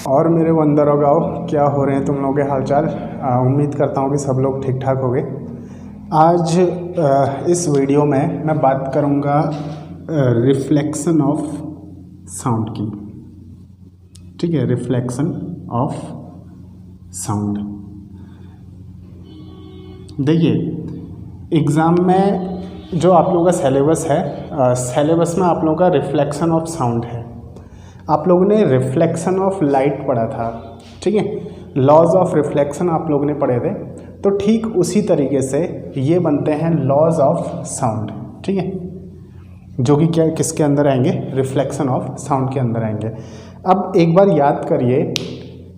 और मेरे वंदर हो गाओ, क्या हो रहे हैं तुम लोगों के हालचाल। उम्मीद करता हूँ कि सब लोग ठीक ठाक होंगे। आज इस वीडियो में मैं बात करूँगा रिफ्लेक्शन ऑफ साउंड की। ठीक है, रिफ्लेक्शन ऑफ साउंड। देखिए, एग्ज़ाम में जो आप लोगों का सिलेबस है, सिलेबस में आप लोगों का रिफ्लेक्शन ऑफ साउंड है। आप लोगों ने रिफ्लेक्शन ऑफ लाइट पढ़ा था, ठीक है, लॉज ऑफ रिफ्लेक्शन आप लोगों ने पढ़े थे। तो ठीक उसी तरीके से ये बनते हैं लॉज ऑफ साउंड, ठीक है, जो कि क्या किसके अंदर आएंगे, रिफ्लेक्शन ऑफ साउंड के अंदर आएंगे। अब एक बार याद करिए,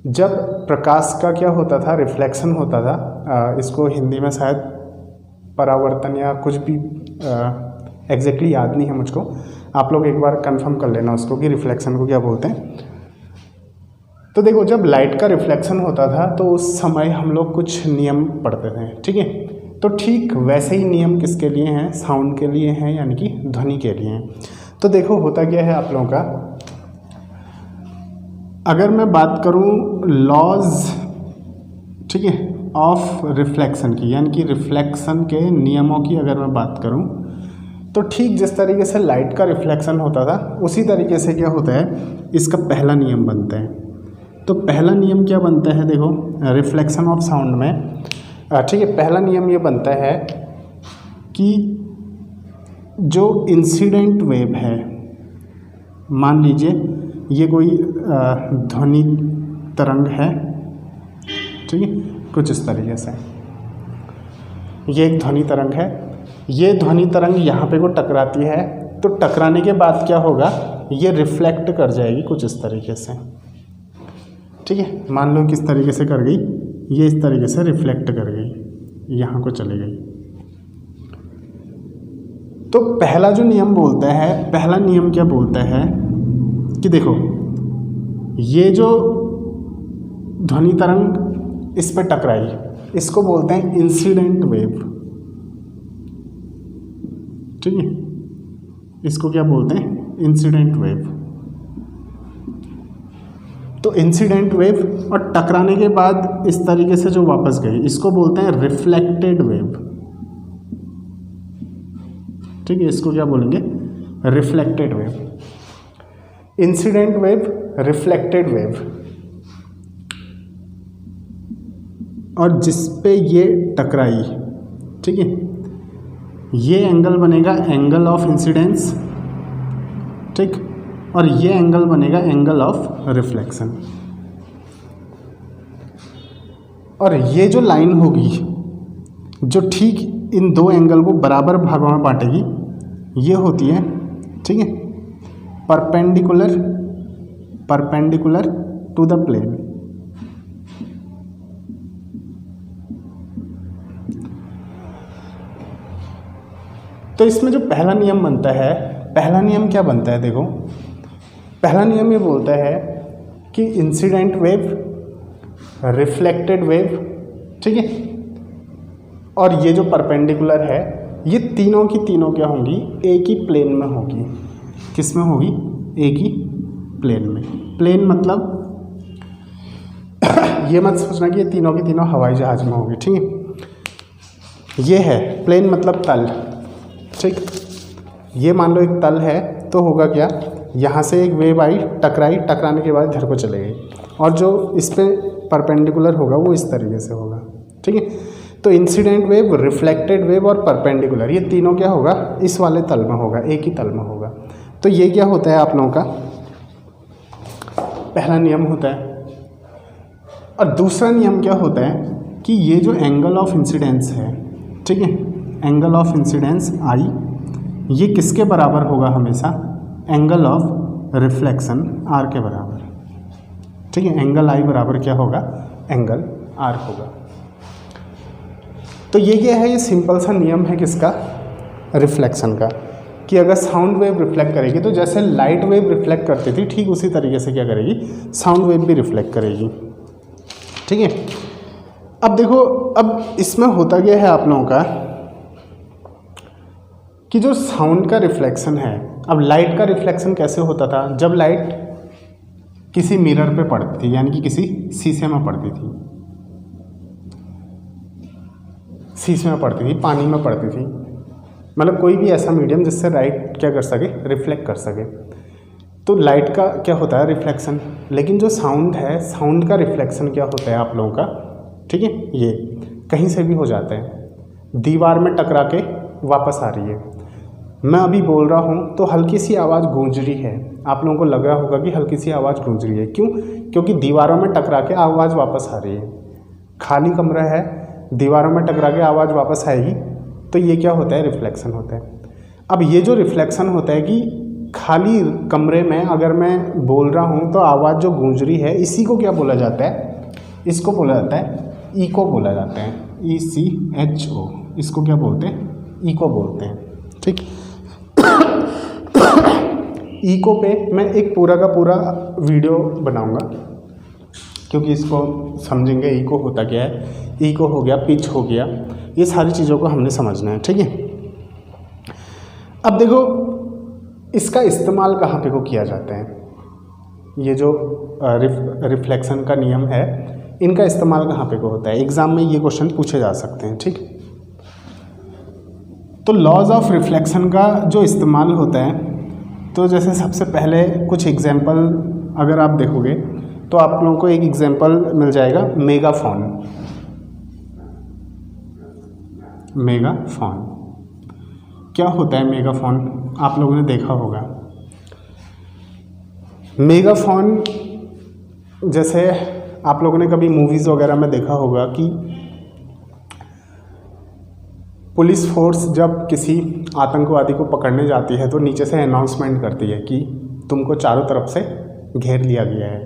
जब प्रकाश का क्या होता था, रिफ्लेक्शन होता था, इसको हिंदी में शायद परावर्तन या कुछ भी एग्जैक्टली याद नहीं है मुझको, आप लोग एक बार कंफर्म कर लेना उसको कि रिफ्लेक्शन को क्या बोलते हैं। तो देखो, जब लाइट का रिफ्लेक्शन होता था तो उस समय हम लोग कुछ नियम पढ़ते थे, ठीक है। तो ठीक वैसे ही नियम किसके लिए हैं, साउंड के लिए हैं, यानी कि ध्वनि के लिए हैं। तो देखो होता क्या है आप लोगों का, अगर मैं बात करूं लॉज, ठीक है, ऑफ रिफ्लेक्शन की, यानी कि रिफ्लेक्शन के नियमों की अगर मैं बात करूं, तो ठीक जिस तरीके से लाइट का रिफ्लेक्शन होता था उसी तरीके से क्या होता है, इसका पहला नियम बनता है। तो पहला नियम क्या बनता है, देखो रिफ्लेक्शन ऑफ साउंड में, ठीक है, पहला नियम ये बनता है कि जो इंसिडेंट वेव है, मान लीजिए ये कोई ध्वनि तरंग है, ठीक है, कुछ इस तरीके से ये एक ध्वनि तरंग है। ये ध्वनि तरंग यहाँ पे को टकराती है, तो टकराने के बाद क्या होगा, ये रिफ्लेक्ट कर जाएगी कुछ इस तरीके से, ठीक है। मान लो किस तरीके से कर गई, ये इस तरीके से रिफ्लेक्ट कर गई, यहाँ को चली गई। तो पहला जो नियम बोलता है, पहला नियम क्या बोलता है कि देखो ये जो ध्वनि तरंग इस पे टकराई, इसको बोलते हैं इंसिडेंट वेव, ठीक है, इसको क्या बोलते हैं, इंसिडेंट वेव। तो इंसिडेंट वेव और टकराने के बाद इस तरीके से जो वापस गई, इसको बोलते हैं रिफ्लेक्टेड वेव, ठीक है, इसको क्या बोलेंगे, reflected wave. Incident wave, reflected wave, और जिस पे ये टकराई, ठीक है, ये एंगल बनेगा एंगल ऑफ इंसिडेंस, ठीक, और ये एंगल बनेगा एंगल ऑफ रिफ्लेक्शन। और ये जो लाइन होगी जो ठीक इन दो एंगल को बराबर भागों में बांटेगी, ये होती है, ठीक है, परपेंडिकुलर टू द प्लेन। तो इसमें जो पहला नियम बनता है, पहला नियम क्या बनता है, देखो पहला नियम ये बोलता है कि इंसिडेंट वेव, रिफ्लेक्टेड वेव, ठीक है, और ये जो परपेंडिकुलर है, ये तीनों की तीनों क्या होंगी, एक ही प्लेन में होगी। किस में होगी, एक ही प्लेन में। प्लेन मतलब ये मत सोचना कि ये तीनों की तीनों हवाई जहाज में होगी, ठीक है, ये है प्लेन मतलब तल, ठीक। ये मान लो एक तल है, तो होगा क्या, यहाँ से एक वेव आई, टकराई, टकराने के बाद इधर को चले गई, और जो इस पे परपेंडिकुलर होगा वो इस तरीके से होगा, ठीक है। तो इंसिडेंट वेव, रिफ्लेक्टेड वेव और परपेंडिकुलर, ये तीनों क्या होगा, इस वाले तल में होगा, एक ही तल में होगा। तो ये क्या होता है आप लोगों का पहला नियम होता है। और दूसरा नियम क्या होता है कि ये जो एंगल ऑफ इंसिडेंस है, ठीक है, एंगल ऑफ इंसिडेंस आई, ये किसके बराबर होगा हमेशा, एंगल ऑफ रिफ्लेक्शन आर के बराबर, ठीक है। एंगल आई बराबर क्या होगा, एंगल आर होगा। तो ये क्या है, ये सिंपल सा नियम है किसका, रिफ्लेक्शन का, कि अगर साउंड वेव रिफ्लेक्ट करेगी तो जैसे लाइट वेव रिफ्लेक्ट करती थी, ठीक उसी तरीके से क्या करेगी, साउंड वेव भी रिफ्लेक्ट करेगी, ठीक है। अब देखो, अब इसमें होता क्या है आप लोगों का कि जो साउंड का रिफ्लेक्शन है, अब लाइट का रिफ्लेक्शन कैसे होता था, जब लाइट किसी मिरर पे पड़ती थी, यानी कि किसी शीशे में पड़ती थी, शीशे में पड़ती थी, पानी में पड़ती थी, मतलब कोई भी ऐसा मीडियम जिससे लाइट क्या कर सके, रिफ्लेक्ट कर सके। तो लाइट का क्या होता है, रिफ्लेक्शन। लेकिन जो साउंड है, साउंड का रिफ्लेक्शन क्या होता है आप लोगों का, ठीक है, ये कहीं से भी हो जाता है, दीवार में टकरा के वापस आ रही है। मैं अभी बोल रहा हूँ तो हल्की सी आवाज़ गूंज रही है, आप लोगों को लग रहा होगा कि हल्की सी आवाज़ गूंज रही है, क्यों? क्योंकि दीवारों में टकरा के आवाज़ वापस आ रही है। खाली कमरा है, दीवारों में टकरा के आवाज़ वापस आएगी, तो ये क्या होता है, रिफ्लेक्शन होता है। अब ये जो रिफ्लेक्शन होता है कि खाली कमरे में अगर मैं बोल रहा हूँ तो आवाज़ जो गूंज रही है, इसी को क्या बोला जाता है, इसको बोला जाता है इको बोला जाता है, ECHO, इसको क्या बोलते हैं, इको बोलते हैं, ठीक। इको पे मैं एक पूरा का पूरा वीडियो बनाऊंगा, क्योंकि इसको समझेंगे इको होता क्या है, इको हो गया, पिच हो गया, ये सारी चीज़ों को हमने समझना है, ठीक है। अब देखो इसका इस्तेमाल कहाँ पे को किया जाता है, ये जो रिफ्लेक्शन का नियम है, इनका इस्तेमाल कहाँ पे को होता है, एग्जाम में ये क्वेश्चन पूछे जा सकते हैं, ठीक। तो लॉज ऑफ रिफ्लेक्शन का जो इस्तेमाल होता है, तो जैसे सबसे पहले कुछ एग्जाम्पल अगर आप देखोगे तो आप लोगों को एक एग्जाम्पल मिल जाएगा, मेगाफोन। मेगाफोन क्या होता है, मेगाफोन आप लोगों ने देखा होगा। मेगाफोन जैसे आप लोगों ने कभी मूवीज़ वगैरह में देखा होगा कि पुलिस फोर्स जब किसी आतंकवादी को पकड़ने जाती है तो नीचे से अनाउंसमेंट करती है कि तुमको चारों तरफ से घेर लिया गया है,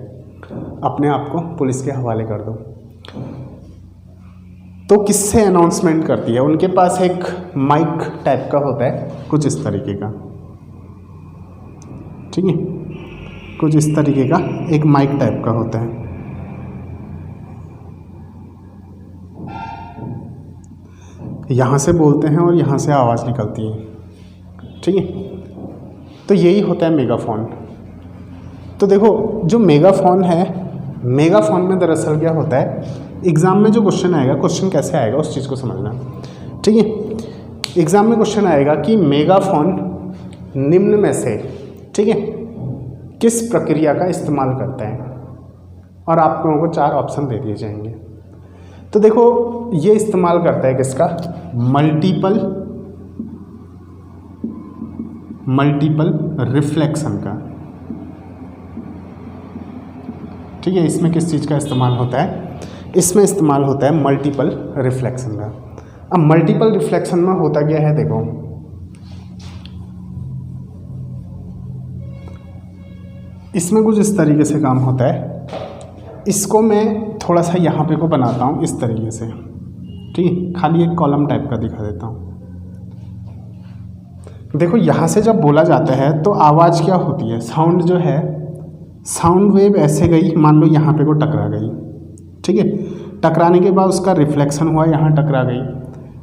अपने आप को पुलिस के हवाले कर दो। तो किससे अनाउंसमेंट करती है, उनके पास एक माइक टाइप का होता है, कुछ इस तरीके का, ठीक है, कुछ इस तरीके का एक माइक टाइप का होता है। यहाँ से बोलते हैं और यहाँ से आवाज़ निकलती है, ठीक है। तो यही होता है मेगाफोन। तो देखो जो मेगाफोन है, मेगाफोन में दरअसल क्या होता है, एग्ज़ाम में जो क्वेश्चन आएगा, क्वेश्चन कैसे आएगा उस चीज़ को समझना, ठीक है। एग्ज़ाम में क्वेश्चन आएगा कि मेगाफोन निम्न में से, ठीक है, किस प्रक्रिया का इस्तेमाल करता है, और आप लोगों को 4 ऑप्शन दे दिए जाएंगे। तो देखो ये इस्तेमाल करता है किसका, मल्टीपल रिफ्लेक्शन का, ठीक है। इसमें किस चीज़ का इस्तेमाल होता है, इसमें इस्तेमाल होता है मल्टीपल रिफ्लेक्शन का। अब मल्टीपल रिफ्लेक्शन में होता क्या है, देखो इसमें कुछ इस तरीके से काम होता है। इसको मैं थोड़ा सा यहाँ पे को बनाता हूँ इस तरीके से, ठीक है, खाली एक कॉलम टाइप का दिखा देता हूँ। देखो यहाँ से जब बोला जाता है तो आवाज़ क्या होती है, साउंड जो है, साउंड वेव ऐसे गई, मान लो यहाँ पे को टकरा गई, ठीक है। टकराने के बाद उसका रिफ्लेक्शन हुआ, यहाँ टकरा गई,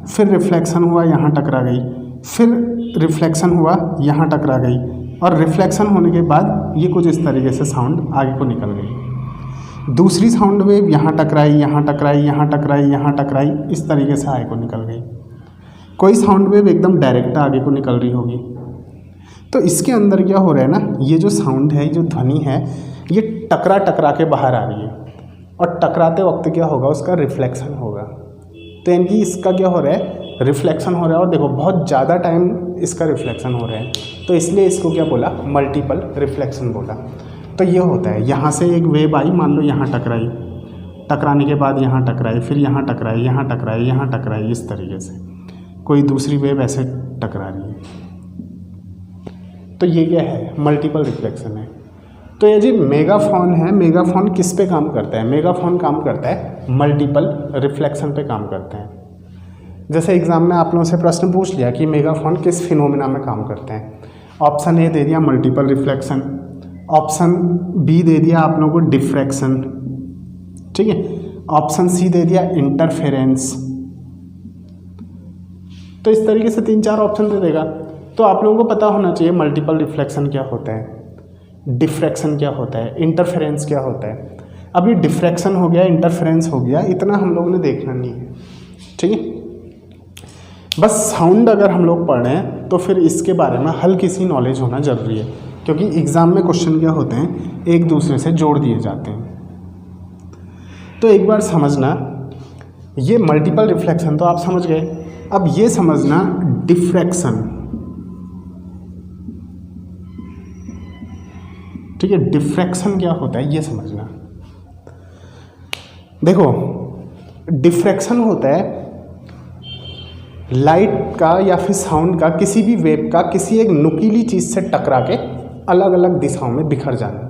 फिर रिफ्लेक्शन हुआ, यहाँ टकरा गई, फिर रिफ्लेक्शन हुआ, यहाँ टकरा गई, और रिफ्लेक्शन होने के बाद ये कुछ इस तरीके से साउंड आगे को निकल गई। दूसरी साउंड वेव यहाँ टकराई, यहाँ टकराई, यहाँ टकराई, यहाँ टकराई, इस तरीके से आगे को निकल गई। कोई साउंड वेव एकदम डायरेक्ट आगे को निकल रही होगी। तो इसके अंदर क्या हो रहा है ना, ये जो साउंड है, जो ध्वनि है, ये टकरा टकरा के बाहर आ रही है, और टकराते वक्त क्या होगा, उसका रिफ्लेक्शन होगा। तो यानी कि इसका क्या हो रहा है, रिफ्लेक्शन हो रहा है, और देखो बहुत ज़्यादा टाइम इसका रिफ्लेक्शन हो रहा है, तो इसलिए इसको क्या बोला, मल्टीपल रिफ्लेक्शन बोला। तो ये होता है, यहाँ से एक वेव आई, मान लो यहाँ टकराई, टकराने के बाद यहाँ टकराई, फिर यहाँ टकराई, यहाँ टकराई, यहाँ टकराई, इस तरीके से कोई दूसरी वेव ऐसे टकरा रही है। तो ये क्या है, मल्टीपल रिफ्लेक्शन है। तो ये जी मेगाफोन है, मेगाफोन किस पे काम करता है, मेगाफोन काम करता है मल्टीपल रिफ्लेक्शन पे काम करता है। जैसे एग्जाम में आप लोगों से प्रश्न पूछ लिया कि मेगाफोन किस फिनोमिना में काम करते हैं, ऑप्शन ए दे दिया मल्टीपल रिफ्लेक्शन, ऑप्शन बी दे दिया आप लोगों को डिफ्रैक्शन, ठीक है, ऑप्शन सी दे दिया इंटरफेरेंस। तो इस तरीके से 3-4 ऑप्शन दे देगा। तो आप लोगों को पता होना चाहिए मल्टीपल रिफ्लेक्शन क्या होता है। डिफ्रैक्शन क्या होता है, इंटरफेरेंस क्या होता है। अब ये डिफ्रैक्शन हो गया, इंटरफेरेंस हो गया, इतना हम लोगों ने देखना नहीं है, ठीक है। बस साउंड अगर हम लोग पढ़ रहे हैं तो फिर इसके बारे में हल्की सी नॉलेज होना ज़रूरी है, क्योंकि एग्ज़ाम में क्वेश्चन क्या होते हैं, एक दूसरे से जोड़ दिए जाते हैं। तो एक बार समझना, ये मल्टीपल रिफ्लेक्शन तो आप समझ गए, अब ये समझना डिफ्रैक्शन, ठीक है। डिफ्रैक्शन क्या होता है ये समझना। देखो, डिफ्रैक्शन होता है लाइट का या फिर साउंड का, किसी भी वेव का किसी एक नुकीली चीज़ से टकरा के अलग अलग दिशाओं में बिखर जाना।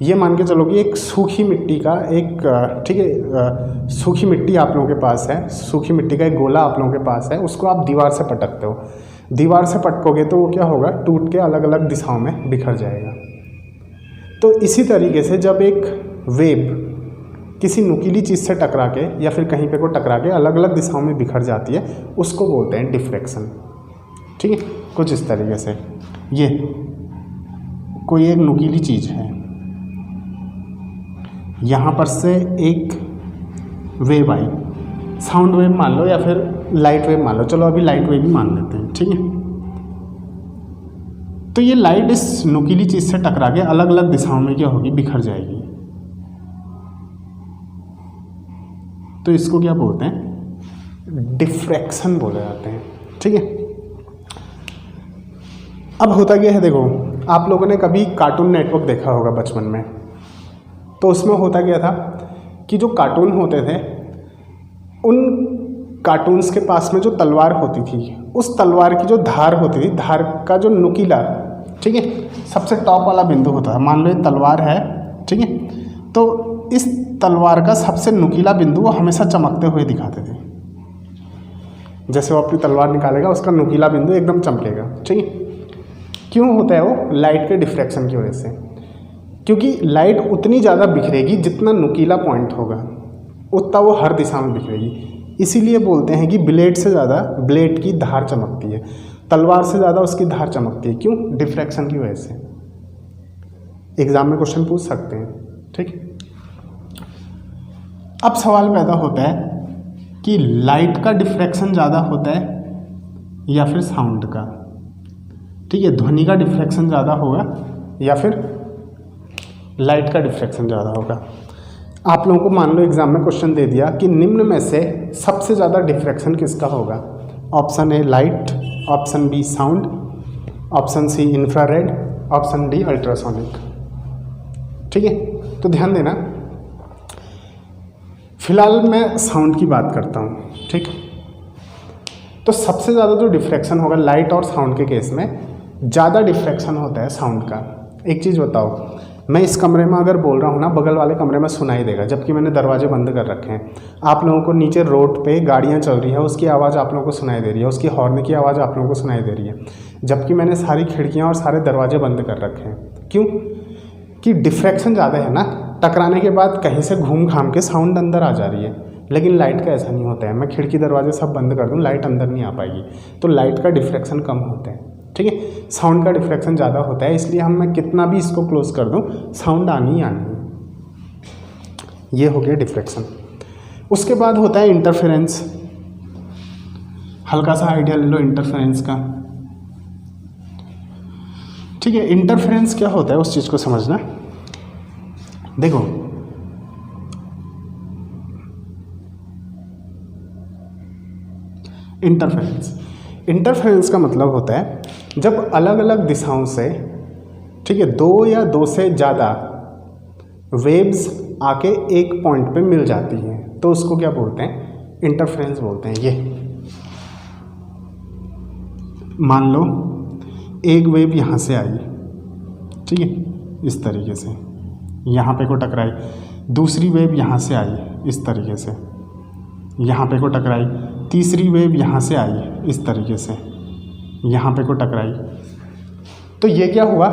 ये मान के चलो कि एक सूखी मिट्टी का एक, ठीक है, सूखी मिट्टी आप लोगों के पास है, सूखी मिट्टी का एक गोला आप लोगों के पास है, उसको आप दीवार से पटकते हो, दीवार से पटकोगे तो वो क्या होगा, टूट के अलग अलग दिशाओं में बिखर जाएगा। तो इसी तरीके से जब एक वेव किसी नुकीली चीज़ से टकरा के या फिर कहीं पे को टकरा के अलग अलग दिशाओं में बिखर जाती है, उसको बोलते हैं डिफ्रैक्शन, ठीक है। कुछ इस तरीके से, ये कोई एक नुकीली चीज़ है, यहाँ पर से एक वेव आई, साउंड वेव मान लो या फिर लाइट वेव मान लो, चलो अभी लाइट वेव ही मान लेते हैं, ठीक है। तो ये लाइट इस नुकीली चीज़ से टकरा के अलग अलग दिशाओं में क्या होगी, बिखर जाएगी। तो इसको क्या बोलते हैं, डिफ्रैक्शन बोले जाते हैं, ठीक है। अब होता क्या है, देखो आप लोगों ने कभी कार्टून नेटवर्क देखा होगा बचपन में, तो उसमें होता क्या था कि जो कार्टून होते थे, उन कार्टून्स के पास में जो तलवार होती थी, उस तलवार की जो धार होती थी, धार का जो नुकीला, ठीक है, सबसे टॉप वाला बिंदु होता है। मान लो ये तलवार है, ठीक है, तो इस तलवार का सबसे नुकीला बिंदु वो हमेशा चमकते हुए दिखाते थे। जैसे वो अपनी तलवार निकालेगा, उसका नुकीला बिंदु एकदम चमकेगा, ठीक है। क्यों होता है वो, लाइट के डिफ्रैक्शन की वजह से, क्योंकि लाइट उतनी ज़्यादा बिखरेगी जितना नुकीला पॉइंट होगा, उतना वो हर दिशा में बिखरेगी। इसीलिए बोलते हैं कि ब्लेड से ज़्यादा ब्लेड की धार चमकती है, तलवार से ज़्यादा उसकी धार चमकती है। क्यों, डिफ्रैक्शन की वजह से। एग्जाम में क्वेश्चन पूछ सकते हैं, ठीक। अब सवाल पैदा होता है कि लाइट का डिफ्रैक्शन ज़्यादा होता है या फिर साउंड का, ठीक है, ध्वनि का डिफ्रैक्शन ज़्यादा होगा या फिर लाइट का डिफ्रैक्शन ज़्यादा होगा। आप लोगों को मान लो एग्जाम में क्वेश्चन दे दिया कि निम्न में से सबसे ज़्यादा डिफ्रैक्शन किसका होगा, option A light, option B sound, option C infrared, option D ultrasonic, ठीक है। तो ध्यान देना, फिलहाल मैं साउंड की बात करता हूँ, ठीक। तो सबसे ज़्यादा जो डिफ्रैक्शन होगा लाइट और साउंड के केस में, ज़्यादा डिफ्रैक्शन होता है साउंड का। एक चीज़ बताओ, मैं इस कमरे में अगर बोल रहा हूँ ना, बगल वाले कमरे में सुनाई देगा, जबकि मैंने दरवाजे बंद कर रखे हैं। आप लोगों को नीचे रोड पे गाड़ियाँ चल रही है, उसकी आवाज़ आप लोगों को सुनाई दे रही है, उसकी हॉर्न की आवाज़ आप लोगों को सुनाई दे रही है, जबकि मैंने सारी खिड़कियाँ और सारे दरवाजे बंद कर रखे हैं। क्यों, कि डिफ्रैक्शन ज़्यादा है ना, टकराने के बाद कहीं से घूम घाम के साउंड अंदर आ जा रही है। लेकिन लाइट का ऐसा नहीं होता है, मैं खिड़की दरवाजे सब बंद कर दूँ, लाइट अंदर नहीं आ पाएगी, तो लाइट का डिफ्रैक्शन कम होता है, ठीक है। साउंड का डिफ्रैक्शन ज़्यादा होता है, इसलिए मैं कितना भी इसको क्लोज कर दूं, साउंड आनी ही आनी है। ये हो गया डिफ्रैक्शन। उसके बाद होता है इंटरफेरेंस। हल्का सा आइडिया ले लो इंटरफेरेंस का, ठीक है। इंटरफेरेंस क्या होता है उस चीज़ को समझना। देखो, इंटरफेरेंस का मतलब होता है जब अलग अलग दिशाओं से, ठीक है, दो या दो से ज़्यादा वेव्स आके एक पॉइंट पे मिल जाती हैं, तो उसको क्या बोलते हैं, इंटरफेरेंस बोलते हैं। ये मान लो एक वेव यहाँ से आई, ठीक है, इस तरीके से यहाँ पे को टकराई, दूसरी वेव यहाँ से आई इस तरीके से, यहाँ पे को टकराई, तीसरी वेव यहाँ से आई इस तरीके से, यहाँ पे को टकराई। तो ये क्या हुआ,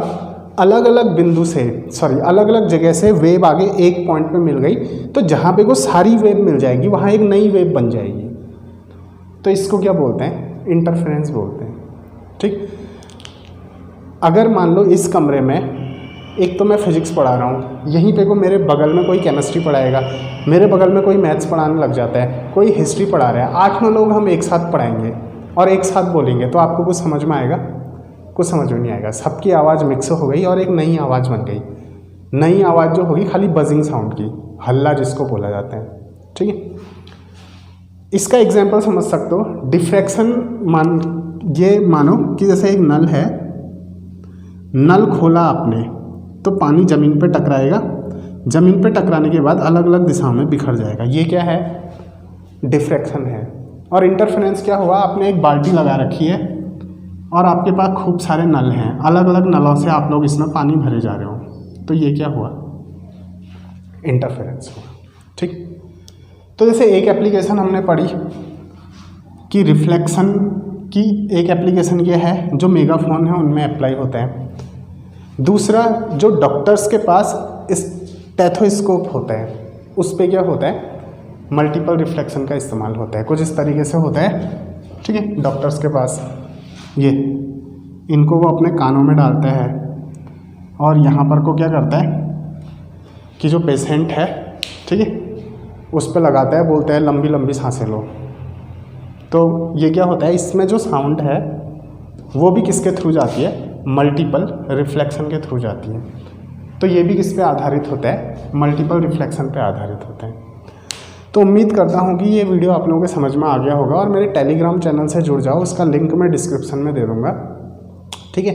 अलग अलग बिंदु से, अलग अलग जगह से वेव आगे एक पॉइंट पे मिल गई, तो जहाँ पे को सारी वेव मिल जाएगी वहाँ एक नई वेव बन जाएगी, तो इसको क्या बोलते हैं, इंटरफेरेंस बोलते हैं, ठीक। अगर मान लो इस कमरे में एक तो मैं फिजिक्स पढ़ा रहा हूँ, यहीं पे को मेरे बगल में कोई केमिस्ट्री पढ़ाएगा, मेरे बगल में कोई मैथ्स पढ़ाने लग जाता है, कोई हिस्ट्री पढ़ा रहा है, 8-9 लोग हम एक साथ पढ़ाएंगे और एक साथ बोलेंगे, तो आपको कुछ समझ में आएगा? कुछ समझ में नहीं आएगा। सबकी आवाज़ मिक्स हो गई और एक नई आवाज़ बन गई। नई आवाज़ जो होगी खाली बजिंग साउंड की, हल्ला जिसको बोला जाता है, ठीक है। इसका एग्जाम्पल समझ सकते हो, डिफ्रैक्शन ये मानो कि जैसे एक नल है, नल खोला आपने तो पानी ज़मीन पे टकराएगा, ज़मीन पे टकराने के बाद अलग अलग दिशाओं में बिखर जाएगा, ये क्या है? डिफ्रैक्शन है। और इंटरफेरेंस क्या हुआ? आपने एक बाल्टी लगा रखी है और आपके पास खूब सारे नल हैं, अलग अलग नलों से आप लोग इसमें पानी भरे जा रहे हो, तो ये क्या हुआ? इंटरफेरेंस हुआ, ठीक। तो जैसे एक एप्लीकेशन हमने पढ़ी कि रिफ्लेक्शन की, एक एप्लीकेशन ये है जो मेगाफोन है उनमें अप्लाई होता है। दूसरा, जो डॉक्टर्स के पास स्टेथोस्कोप होता है उस पे क्या होता है? मल्टीपल रिफ्लेक्शन का इस्तेमाल होता है, कुछ इस तरीके से होता है, ठीक है। डॉक्टर्स के पास ये, इनको वो अपने कानों में डालता है और यहाँ पर को क्या करता है कि जो पेशेंट है, ठीक है, उस पर लगाता है, बोलता है लंबी लंबी सांसें लो। तो ये क्या होता है, इसमें जो साउंड है वो भी किसके थ्रू जाती है? मल्टीपल रिफ्लेक्शन के थ्रू जाती है। तो ये भी किस पे आधारित होता है? मल्टीपल रिफ्लेक्शन पे आधारित होता है। तो उम्मीद करता हूँ कि ये वीडियो आप लोगों के समझ में आ गया होगा और मेरे टेलीग्राम चैनल से जुड़ जाओ, उसका लिंक मैं डिस्क्रिप्शन में दे दूँगा, ठीक है।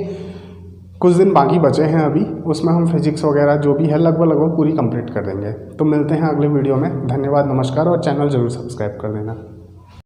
कुछ दिन बाकी बचे हैं अभी, उसमें हम फिजिक्स वगैरह जो भी है लगभग पूरी कंप्लीट कर देंगे। तो मिलते हैं अगले वीडियो में। धन्यवाद, नमस्कार, और चैनल ज़रूर सब्सक्राइब कर देना।